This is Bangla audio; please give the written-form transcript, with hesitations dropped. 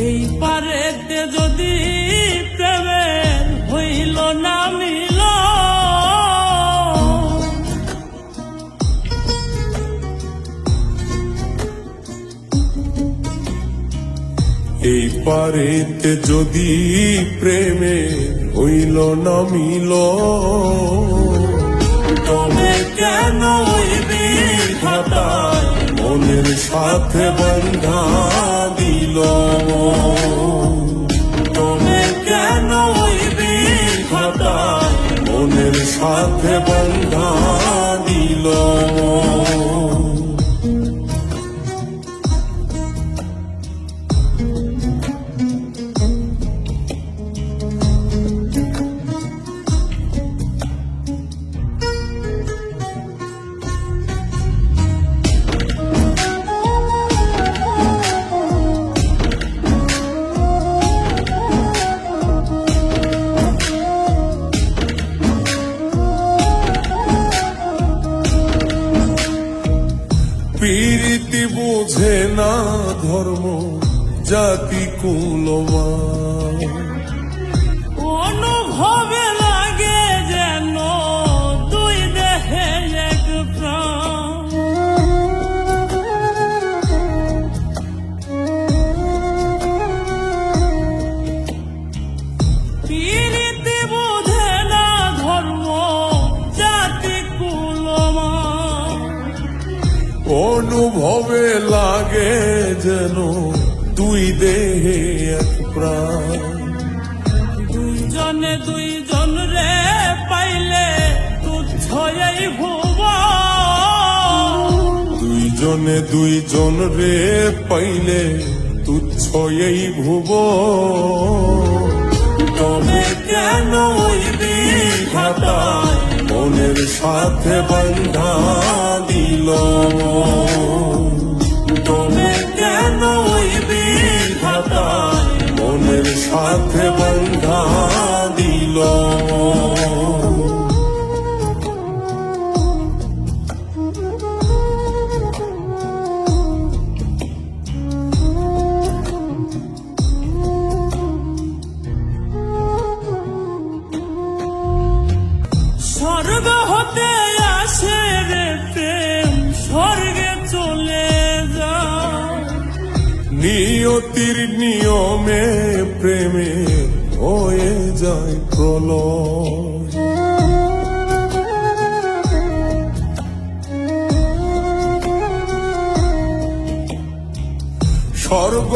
এই পারেতে যদি প্রেমের হইল না মিল, এই পারেতে যদি প্রেমের হইল না মিল, তবে কেন ওই বিধাতায় মনের সাথে বন্ধা দিল, তবে কেন ওই বিধাতায় মনের সাথে বন্ধা দিল। প্রীতি বুঝে না ধর্ম জাতি কুলমান, অনুভবে লাগে যেন দুই দেহে এক প্রাণ। প্রীতি বুঝে না ধর্ম জাতি কুলমান, অনুভবে লাগে যেন দুই দেহে এক প্রাণ। দুইজনে দুইজন রে পাইলে তুচ্ছ এই ভুবন, দুইজনে দুইজন রে পাইলে তুচ্ছ এই ভুবন, তবে কেন ওই বিধাতায় মনের সাথে বন্ধা দিল, তবে কেন ওই বিধাতায় মনের সাথে বন্ধা দিল। স্বর্গ হতে আসে রে প্রেম, স্বর্গে চলে যায়। নিয়তির নিয়মে প্রেমে হয়ে যায় প্রলয়, স্বর্গ